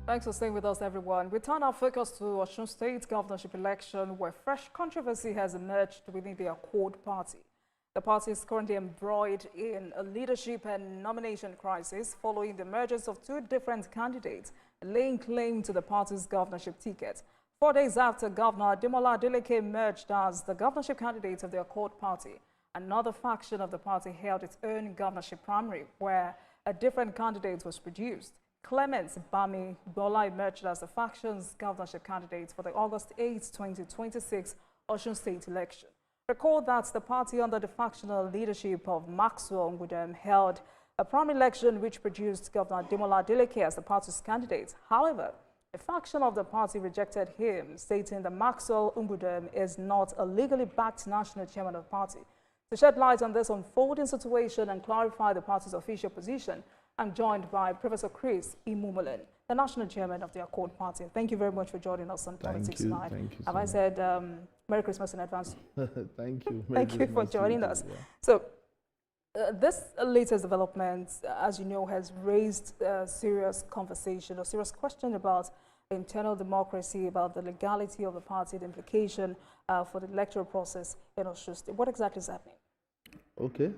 Thanks for staying with us, everyone. We turn our focus to Osun State governorship election, where fresh controversy has emerged within the Accord Party. The party is currently embroiled in a leadership and nomination crisis following the emergence of two different candidates laying claim to the party's governorship ticket. 4 days after Governor Adeleke emerged as the governorship candidate of the Accord Party, another faction of the party held its own governorship primary, where a different candidate was produced. Clement Bola emerged as the faction's governorship candidate for the August 8, 2026 Osun State election. Recall that the party under the factional leadership of Maxwell held a primary election which produced Governor Adeleke as the party's candidate. However, a faction of the party rejected him, stating that Maxwell is not a legally backed national chairman of the party. To shed light on this unfolding situation and clarify the party's official position, I'm joined by Professor Chris Imumolen, the national chairman of the Accord Party. Thank you very much for joining us on Politics Live. Thank you. Have I said Merry Christmas in advance? Thank you. Thank you for joining us. Yeah. So, this latest development, as you know, has raised serious conversation or serious question about internal democracy, about the legality of the party, the implication for the electoral process in Osun State. What exactly is happening? Okay.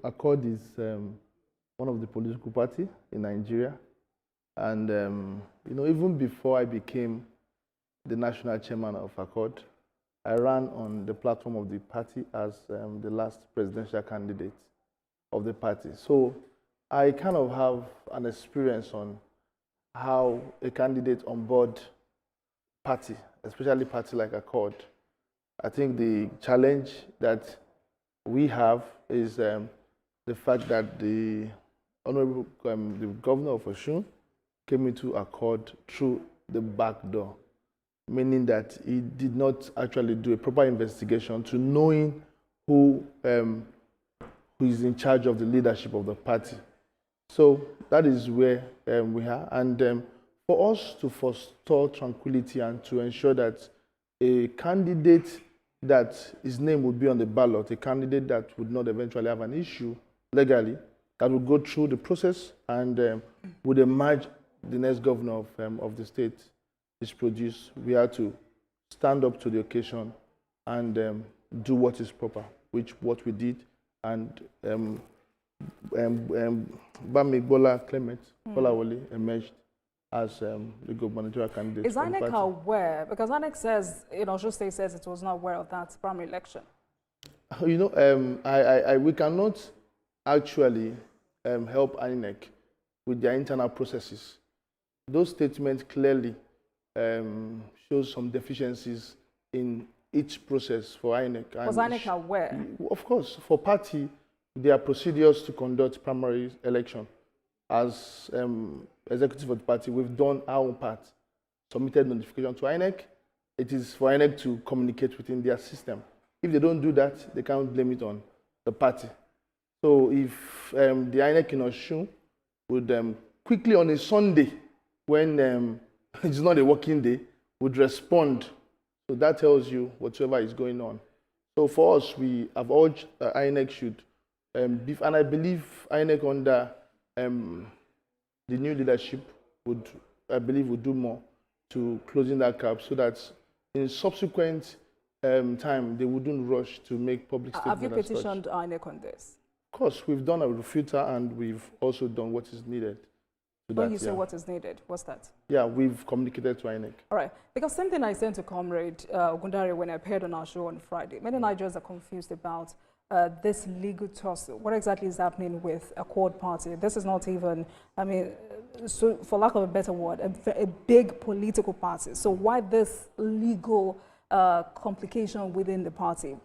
Accord is one of the political party in Nigeria. And, even before I became the national chairman of Accord, I ran on the platform of the party as the last presidential candidate of the party. So I kind of have an experience on how a candidate on board party, especially party like Accord. I think the challenge that we have is the fact that the Honorable the Governor of Osun came into Accord through the back door, meaning that he did not actually do a proper investigation to knowing who is in charge of the leadership of the party. So that is where we are. And for us to forestall tranquility and to ensure that a candidate that his name would be on the ballot, a candidate that would not eventually have an issue legally, that would go through the process and would emerge the next governor of the state is produced, we had to stand up to the occasion and do what is proper, what we did. And Bami Bola Clement Bolawole emerged as the gubernatorial candidate. Is INEC aware? Because INEC says, Osun State says it was not aware of that primary election. We cannot actually help INEC with their internal processes. Those statements clearly show some deficiencies in each process for INEC. Was INEC aware? Of course. For party, there are procedures to conduct primary election. As executive of the party, we've done our own part, submitted notification to INEC. It is for INEC to communicate within their system. If they don't do that, they can't blame it on the party. So if the INEC in Osun would quickly on a Sunday, when it's not a working day, would respond. So that tells you whatever is going on. So for us, we have urged INEC should, and I believe INEC under the new leadership would do more to closing that gap so that in subsequent time, they wouldn't rush to make public statements. Have you petitioned INEC on this? Of course, we've done a refuter and we've also done what is needed. When you say what is needed, what's that? Yeah, we've communicated to INEC. All right, because something I sent to Comrade Gundari when I appeared on our show on Friday, many Nigerians are confused about this legal tussle. What exactly is happening with Accord Party? This is not even, so for lack of a better word, a big political party. So why this legal complication within the party?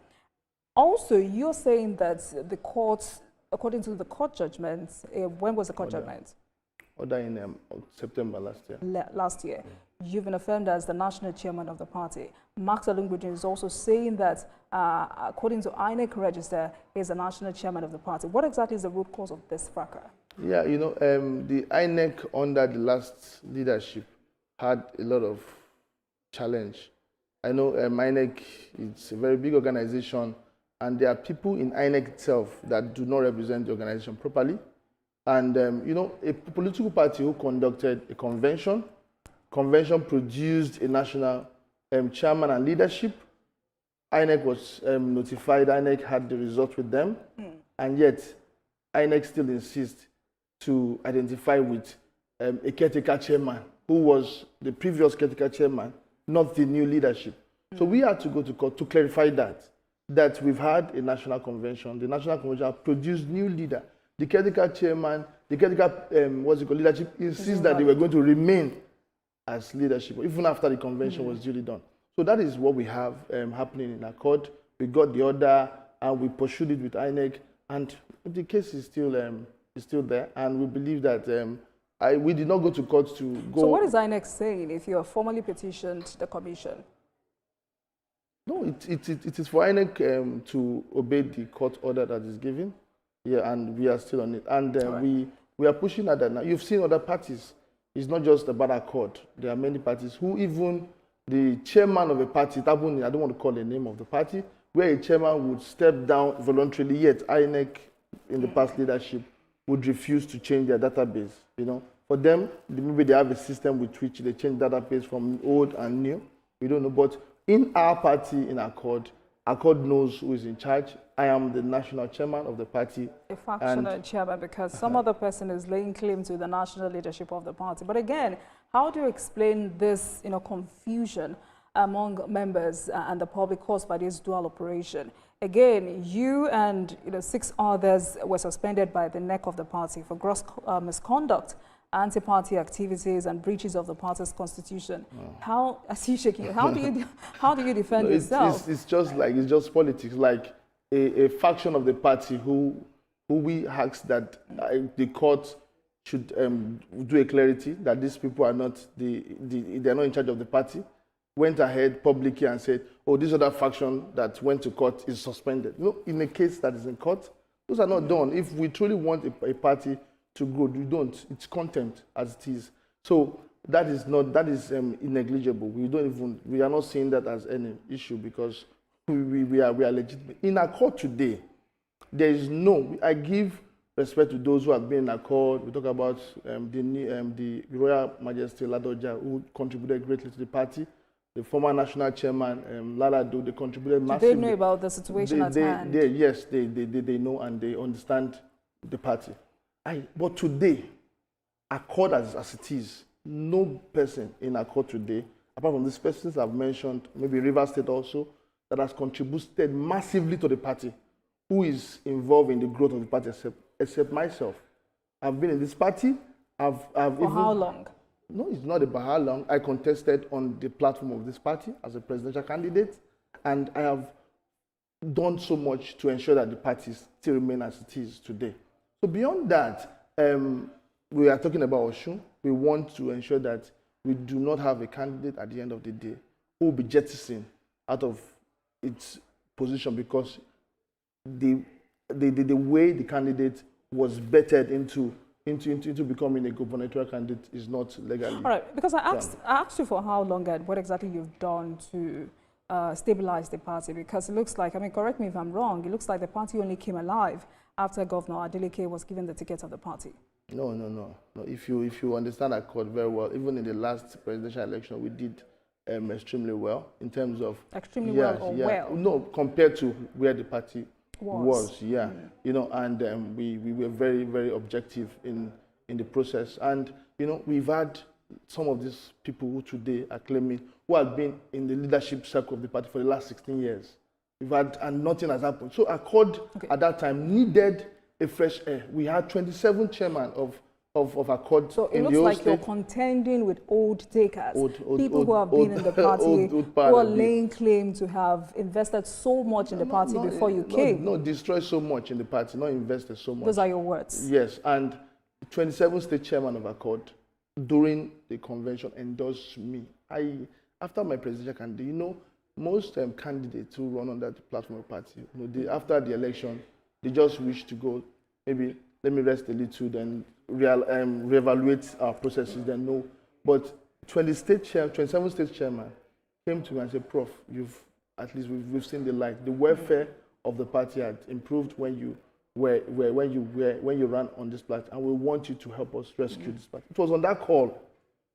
Also, you're saying that the courts, according to the court judgments, when was the court judgment? Order in September last year. Last year. You've been affirmed as the national chairman of the party. Max Alungudin is also saying that, according to INEC register, he is the national chairman of the party. What exactly is the root cause of this fracas? Yeah, the INEC under the last leadership had a lot of challenge. I know INEC is a very big organization, and there are people in INEC itself that do not represent the organization properly. And, you know, a political party who conducted a convention produced a national chairman and leadership. INEC was notified, INEC had the result with them, and yet INEC still insists to identify with a caretaker chairman who was the previous caretaker chairman, not the new leadership. So we had to go to court to clarify that we've had a national convention. The national convention produced new leader. The caretaker chairman, the caretaker leadership insists that they were going to remain as leadership, even after the convention was duly done. So that is what we have happening in accord. We got the order and we pursued it with INEC, and the case is still there, and we believe that we did not go to court to go. So what is INEC saying if you have formally petitioned the commission? No, it is for INEC to obey the court order that is given. Yeah, and we are still on it. And right. we are pushing at that now. You've seen other parties. It's not just about accord. There are many parties who even the chairman of a party, I don't want to call the name of the party, where a chairman would step down voluntarily, yet INEC in the past leadership would refuse to change their database. You know, for them, maybe they have a system with which they change database from old and new. We don't know, but in our party, in Accord knows who is in charge. I am the national chairman of the party. A factional chairman, because some other person is laying claim to the national leadership of the party. But again, how do you explain this, confusion among members and the public caused by this dual operation? Again, you and 6 others were suspended by the neck of the party for gross misconduct, anti-party activities, and breaches of the party's constitution. Oh. How, as you shaking, how do you defend yourself? It's just politics. Like a faction of the party who we asked that the court should do a clarity that these people are not they're not in charge of the party, went ahead publicly and said, oh, this other faction that went to court is suspended. In a case that is in court, those are not done. If we truly want a party to grow, we don't. It's contempt as it is. So that is negligible. We are not seeing that as any issue because we are legitimate. In Accord today, there is I give respect to those who have been in Accord. We talk about the Royal Majesty Ladoja, who contributed greatly to the party. The former national chairman, Lalado, they contributed massively. Do they know about the situation at hand? Yes, they know and they understand the party. But today, Accord as it is, no person in Accord today, apart from these persons I've mentioned, maybe Rivers State also, that has contributed massively to the party, who is involved in the growth of the party except myself. I've been in this party. For how long? No, it's not about how long. I contested on the platform of this party as a presidential candidate, and I have done so much to ensure that the party still remains as it is today. So beyond that, we are talking about Osun. We want to ensure that we do not have a candidate at the end of the day who will be jettisoned out of its position because the way the candidate was bettered into becoming a gubernatorial candidate is not legally. All right, because I asked you for how long and what exactly you've done to stabilize the party, because it looks like, correct me if I'm wrong, it looks like the party only came alive after Governor Adeleke was given the ticket of the party. No. If you understand Accord very well, even in the last presidential election, we did extremely well in terms of well. No, compared to where the party was. And we were very, very objective in the process. And we've had some of these people who today are claiming, who have been in the leadership circle of the party for the last 16 years. And nothing has happened. So Accord at that time needed a fresh air. We had 27 chairmen of Accord. So it looks like you're contending with old takers, people who have been in the party, who are laying claim to have invested so much in the party before you came. No, destroyed so much in the party, not invested so much. Those are your words. Yes, and 27 state chairman of Accord during the convention endorsed me. After my presidential candidate, most candidates who run under the platform of the party, after the election, they just wish to go, maybe let me rest a little, then reevaluate our processes, then no. But 27 state chairman came to me and said, Prof, we've seen the light. The welfare of the party had improved when you when you ran on this platform, and we want you to help us rescue this platform. It was on that call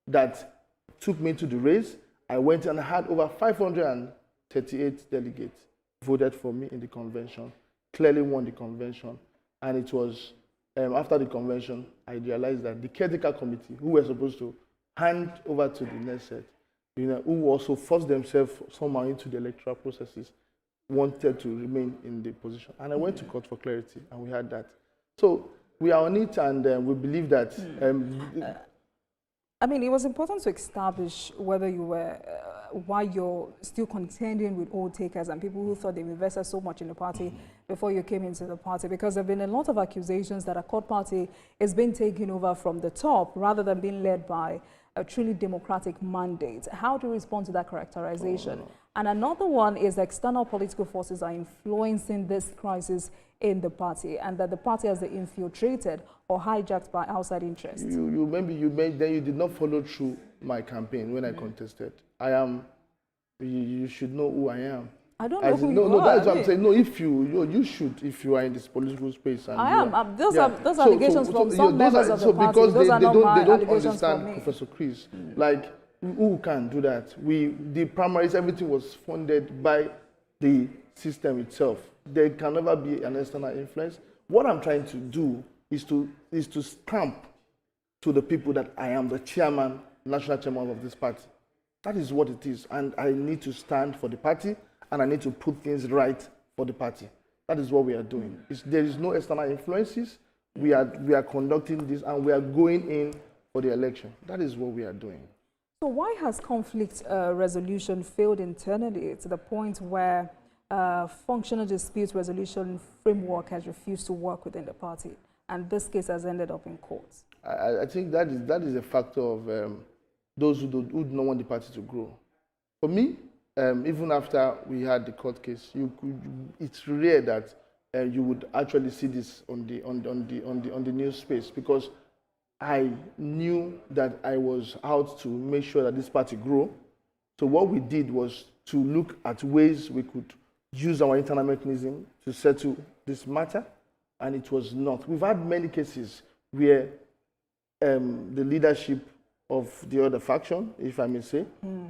that took me to the race. I went and had over 538 delegates voted for me in the convention, clearly won the convention. And it was after the convention, I realized that the caretaker committee, who were supposed to hand over to the next set, who also forced themselves somehow into the electoral processes, wanted to remain in the position. And I went to court for clarity, and we had that. So we are on it, and we believe that... I mean, it was important to establish whether you were, why you're still contending with old takers and people who thought they've invested so much in the party before you came into the party, because there have been a lot of accusations that a court party is being taken over from the top rather than being led by a truly democratic mandate. How do you respond to that characterization? And another one is external political forces are influencing this crisis in the party, and that the party has been infiltrated or hijacked by outside interests. You did not follow through my campaign when I contested. You should know who I am. I don't know who you are. No, that's what I'm saying. No, you should, if you are in this political space. And I am. Those allegations from some members of the party. Because those they don't allegations understand Professor Chris. Like, who can do that? The primaries, everything was funded by the system itself. There can never be an external influence. What I'm trying to do is to stamp to the people that I am the chairman, national chairman of this party. That is what it is. And I need to stand for the party, and I need to put things right for the party. That is what we are doing. There is no external influences. We are conducting this, and we are going in for the election. That is what we are doing. So why has conflict resolution failed internally to the point where functional dispute resolution framework has refused to work within the party, and this case has ended up in courts? I think that is a factor of those who do not want the party to grow. For me, even after we had the court case, it's rare that you would actually see this on the news space, because I knew that I was out to make sure that this party grow. So what we did was to look at ways we could use our internal mechanism to settle this matter, and it was not. We've had many cases where the leadership of the other faction, if I may say,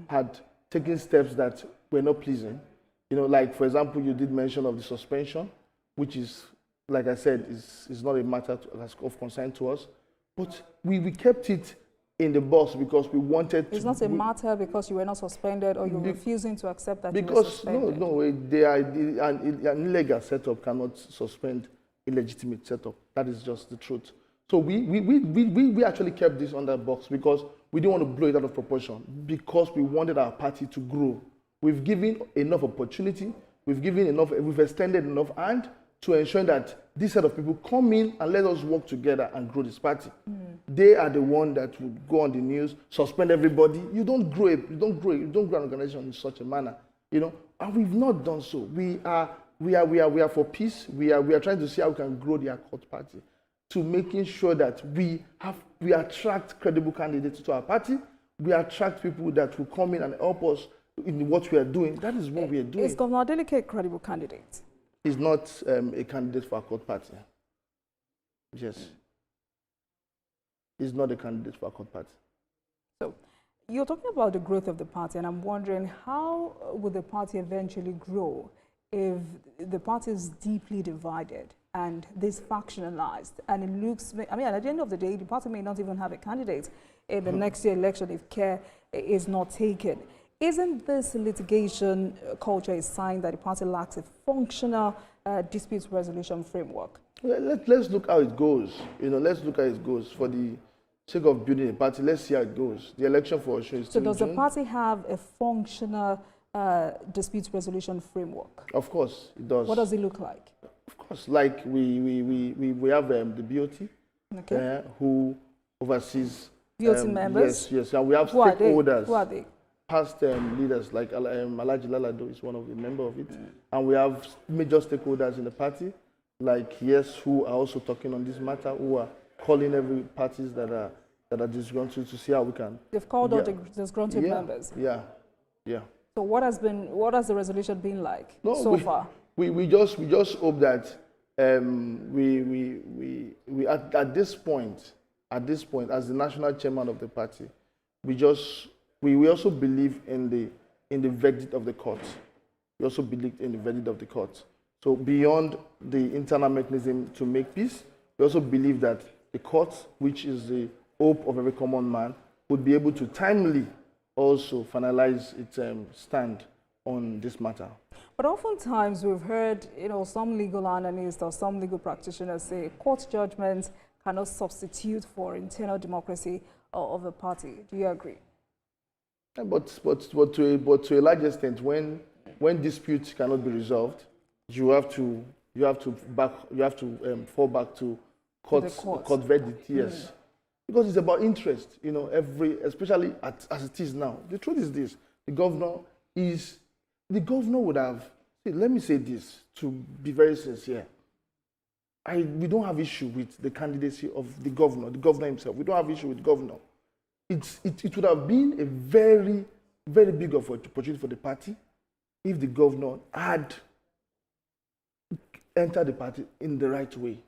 had taken steps that were not pleasing. Like, for example, you did mention of the suspension, which is, like I said, is not a matter of concern to us. But we kept it in the box because we wanted It's not a matter because you were not suspended or you're refusing to accept that you were suspended. An illegal setup cannot suspend illegitimate setup. That is just the truth. So we actually kept this on that box because we didn't want to blow it out of proportion, because we wanted our party to grow. We've given enough opportunity, we've extended enough hand to ensure that this set of people come in and let us work together and grow this party. They are the one that would go on the news, suspend everybody. You don't grow an organization in such a manner, And we've not done so. We are for peace. We are trying to see how we can grow the Accord Party, to making sure that we attract credible candidates to our party. We attract people that will come in and help us in what we are doing. That is what we are doing. Is Governor Adeleke a credible candidate? He's not a candidate for Accord Party. Yes. He's not a candidate for Accord Party. So, you're talking about the growth of the party, and I'm wondering, how would the party eventually grow if the party is deeply divided and this factionalized? And it looks, at the end of the day, the party may not even have a candidate in the next year election if care is not taken. Isn't this litigation culture a sign that the party lacks a functional dispute resolution framework? Let's look how it goes. Let's look how it goes. For the sake of building a party, let's see how it goes. The election for Osun is So does the party have a functional dispute resolution framework? Of course, it does. What does it look like? Of course, like we have the BOT, who oversees BOT members. Yes, and we have stakeholders. Who are they? Past leaders like Alhaji Lalado is one of the members of it, and we have major stakeholders in the party, like who are also talking on this matter, who are calling every parties that are disgruntled to see how we can. They've called out the disgruntled members. Yeah. So what has the resolution been like so far? We just hope that at this point, as the national chairman of the party, we also believe in the verdict of the court. We also believe in the verdict of the court. So beyond the internal mechanism to make peace, we also believe that the court, which is the hope of every common man, would be able to timely also finalize its stand on this matter. But oftentimes we've heard, some legal analysts or some legal practitioners say court judgments cannot substitute for internal democracy of a party. Do you agree? But to a large extent, when disputes cannot be resolved, you have to fall back to court verdict. Yes, because it's about interest. Especially as it is now. The truth is this: the governor would have. Let me say this to be very sincere. We don't have issue with the candidacy of the governor himself. We don't have issue with the governor. It would have been a very, very big opportunity for the party if the governor had entered the party in the right way.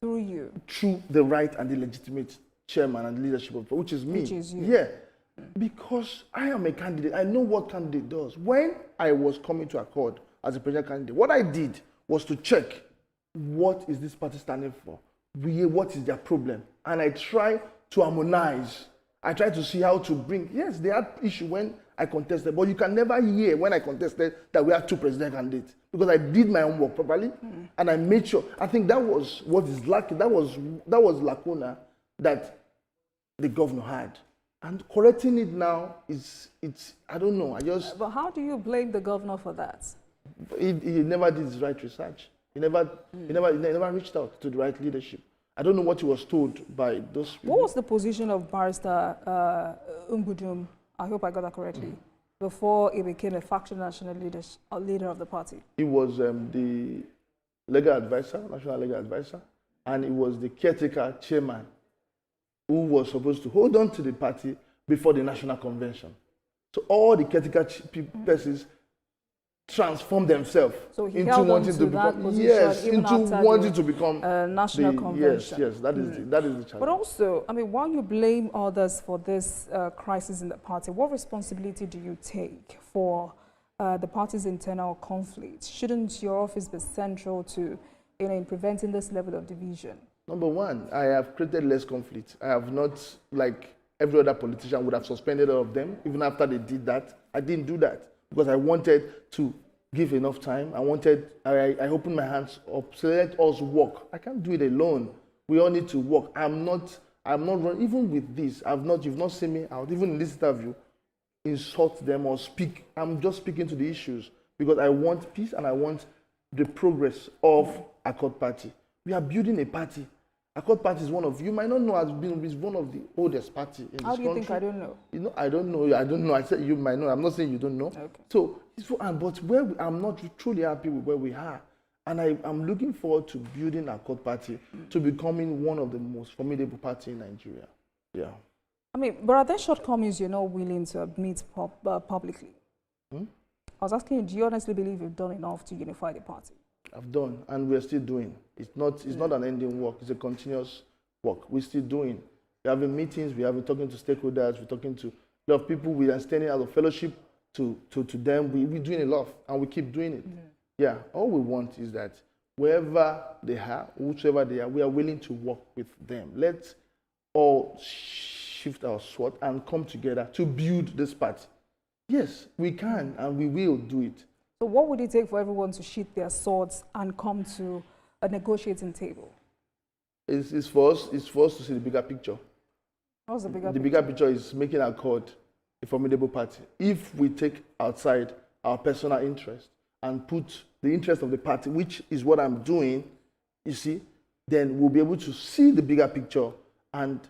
Through you? Through the right and the legitimate chairman and leadership of, which is me. Which is you. Yeah. Because I am a candidate. I know what candidate does. When I was coming to accord as a presidential candidate, what I did was to check what is this party standing for? What is their problem? And I try to harmonize. I try to see how to bring, yes, they had issue when I contested, but you can never hear when I contested that we had two presidential candidates because I did my own work properly and I made sure. I think that was what is lacking. That was lacuna that the governor had. And correcting it now it's I don't know. But how do you blame the governor for that? He never did his right research. He never reached out to the right leadership. I don't know what he was told by those people. What was the position of Barrister Ngudum, I hope I got that correctly, before he became a faction national leader of the party? He was the legal advisor, national legal advisor, and he was the caretaker chairman who was supposed to hold on to the party before the national convention. So all the caretaker persons transform themselves into wanting to become wanting to become national convention. Yes, that is the challenge. But also, while you blame others for this crisis in the party, what responsibility do you take for the party's internal conflict? Shouldn't your office be central to in preventing this level of division? Number one, I have created less conflict. I have not, like every other politician would have suspended all of them, even after they did that. I didn't do that because I wanted to give enough time. I opened my hands up, so let us work. I can't do it alone. We all need to work. I'm not running, even with this, you've not seen me out, even in this interview, insult them or speak. I'm just speaking to the issues because I want peace and I want the progress of Accord Party. We are building a party. Accord Party is one of, you might not know, is one of the oldest party in this country. How do you think I don't know? I don't know. I said you might know. I'm not saying you don't know. Okay. So, but I'm not truly happy with where we are. And I'm looking forward to building Accord Party to becoming one of the most formidable party in Nigeria. Yeah. But are there shortcomings you're not willing to admit publicly? I was asking you, do you honestly believe you've done enough to unify the party? I've done, and we're still doing. It's not an ending work. It's a continuous work. We're still doing. We're having meetings. We're talking to stakeholders. We're talking to a lot of people. We are standing out of fellowship to them. We're doing a lot, and we keep doing it. Yeah. All we want is that wherever they are, whichever they are, we are willing to work with them. Let's all shift our sword and come together to build this party. Yes, we can, and we will do it. So what would it take for everyone to sheath their swords and come to a negotiating table? It's for us to see the bigger picture. What's the bigger picture? The bigger picture is making Accord a formidable party. If we take outside our personal interest and put the interest of the party, which is what I'm doing, you see, then we'll be able to see the bigger picture and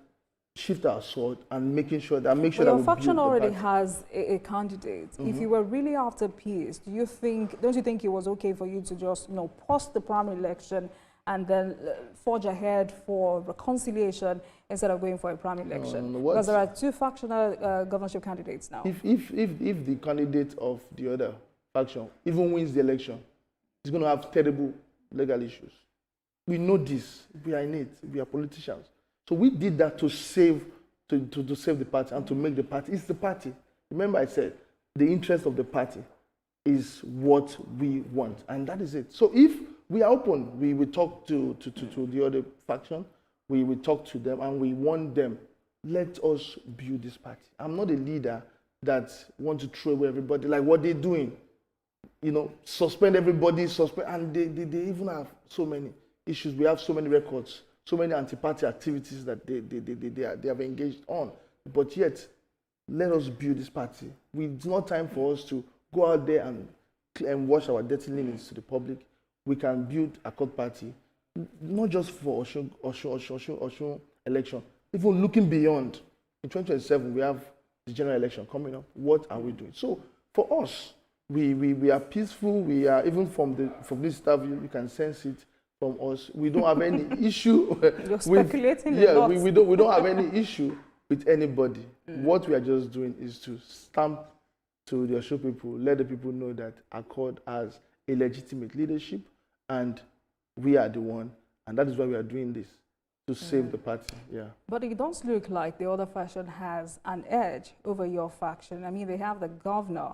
shift our sword and make sure that your faction already has a candidate. If you were really after peace, don't you think it was okay for you to just pause the primary election and then forge ahead for reconciliation instead of going for a primary election? Because there are two factional governorship candidates now. If the candidate of the other faction even wins the election, he's going to have terrible legal issues. We know this. We are in it. We are politicians. So we did that to save the party and to make the party. It's the party. Remember I said, the interest of the party is what we want. And that is it. So if we are open, we will talk to the other faction, we will talk to them, and we want them, let us build this party. I'm not a leader that wants to throw away everybody, like what they're doing. You know, suspend everybody, and they even have so many issues. We have so many records, so many anti-party activities that they have engaged on. But yet, let us build this party. It's not time for us to go out there and wash our dirty linens to the public. We can build a court party, not just for Osun election, even looking beyond. In 2027, we have the general election coming up. What are we doing? So for us, we are peaceful. We are, even from this interview, you can sense it from us. We don't have any issue. You're speculating a lot. We don't have any issue with anybody. What we are just doing is to stamp to the Osun people, let the people know that Accord has a legitimate leadership, and we are the one, and that is why we are doing this, to save the party. Yeah. But it does look like the other faction has an edge over your faction. I mean, they have the Governor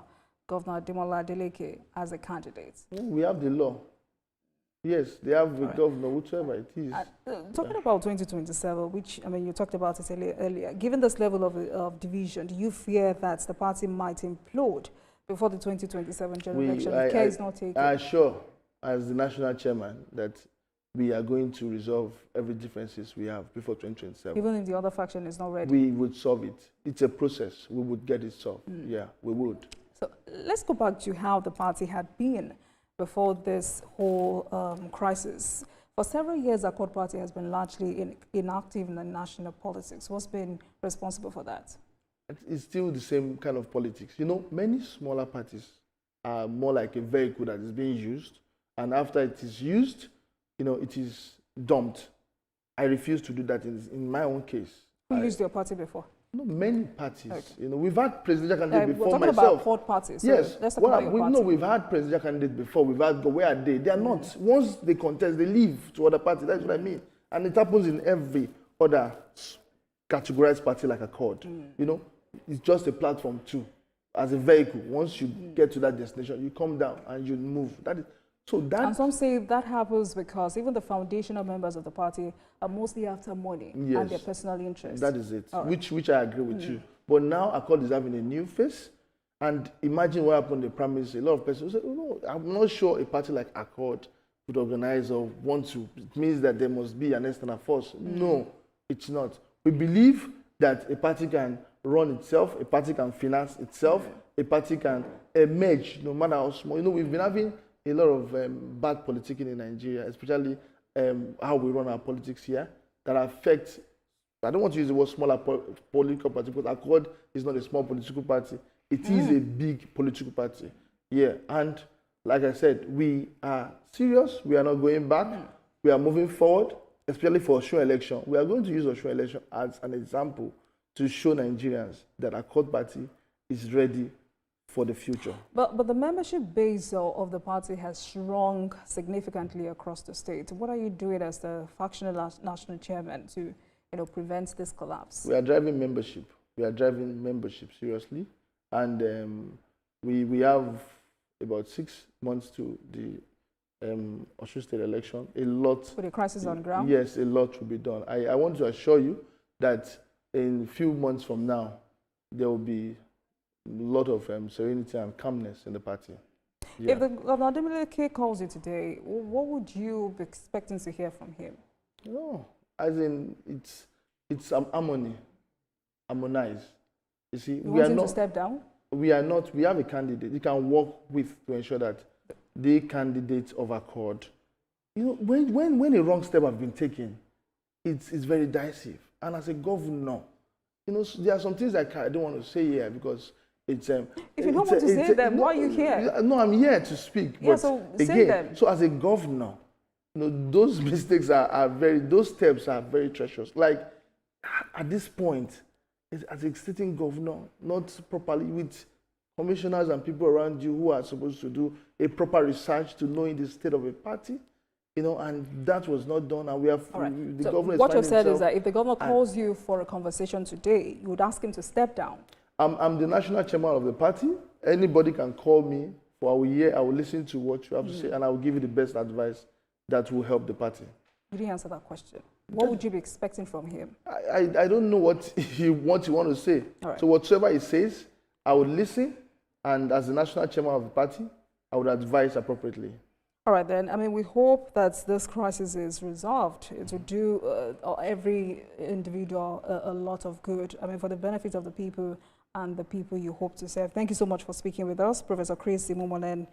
Adeleke, as a candidate. We have the law. Yes, they have the governor, whichever it is. Talking about 2027, which, I mean, you talked about it earlier, given this level of division, do you fear that the party might implode before the 2027 general election if care is not taken? I assure, as the national chairman, that we are going to resolve every differences we have before 2027. Even if the other faction is not ready? We would solve it. It's a process. We would get it solved. Yeah, we would. So let's go back to how the party had been before this whole crisis. For several years, Accord Party has been largely inactive in the national politics. What's been responsible for that? It's still the same kind of politics. You know, many smaller parties are more like a vehicle that is being used, and after it is used, you know, it is dumped. I refuse to do that in my own case. Who used your party before? No, many parties. Okay. You know, we've had presidential candidates before. We're talking myself. About fourth parties. So yes. Let's talk about your party. No, we've had presidential candidates before. We've had, where are they? They are not. Once they contest, they leave to other parties. That's what I mean. And it happens in every other categorized party like Accord. You know, it's just a platform too, as a vehicle. Once you get to that destination, you come down and you move. And some say that happens because even the foundational members of the party are mostly after money and their personal interests. That is it, which I agree with you. But now Accord is having a new face. And imagine what happened in the premise. A lot of persons say, oh, no, I'm not sure a party like Accord would organize or want to. It means that there must be an external force. No, it's not. We believe that a party can run itself, a party can finance itself, a party can emerge, no matter how small. You know, we've been having a lot of bad politicking in Nigeria, especially how we run our politics here, that affects, I don't want to use the word smaller political party, because Accord is not a small political party. It is a big political party. Yeah, and like I said, we are serious. We are not going back. We are moving forward, especially for Osun election. We are going to use Osun election as an example to show Nigerians that Accord party is ready for the future. But the membership base of the party has shrunk significantly across the state. What are you doing as the factional national chairman to prevent this collapse? We are driving membership. We are driving membership seriously. And we have about 6 months to the Osun State election. A lot. For the crisis on ground? Yes, a lot will be done. I want to assure you that in a few months from now, there will be a lot of serenity and calmness in the party. Yeah. If the Governor Adeleke calls you today, what would you be expecting to hear from him? No, as in it's harmony, harmonize. You see, we are not to step down. We are not. We have a candidate you can work with to ensure that the candidates of Accord. You know, when a wrong step has been taken, it's very dicey. And as a governor, you know, there are some things I don't want to say here because it's if you don't want to say them, why are you here? No, I'm here to speak. Yeah, but so say them. So as a governor, you know, those mistakes those steps are very treacherous. Like at this point, as a sitting governor, not properly with commissioners and people around you who are supposed to do a proper research to know in the state of a party, you know, and that was not done, and we have, All right. the So governor is what you've finding said is himself- that if the governor calls you for a conversation today, you would ask him to step down. I'm the national chairman of the party. Anybody can call me, for I will hear, I will listen to what you have to say, and I will give you the best advice that will help the party. You didn't answer that question. What would you be expecting from him? I don't know what he want to say. All right. So whatever he says, I would listen, and as the national chairman of the party, I would advise appropriately. All right, then. I mean, we hope that this crisis is resolved. It will do every individual a lot of good. I mean, for the benefit of the people and the people you hope to serve. Thank you so much for speaking with us, Professor Chris Imumolen,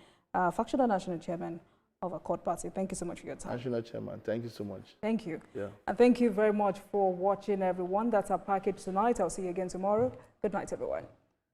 Factional National Chairman of Accord Party. Thank you so much for your time. National chairman, thank you so much. Thank you. Yeah. And thank you very much for watching, everyone. That's our package tonight. I'll see you again tomorrow. Good night, everyone.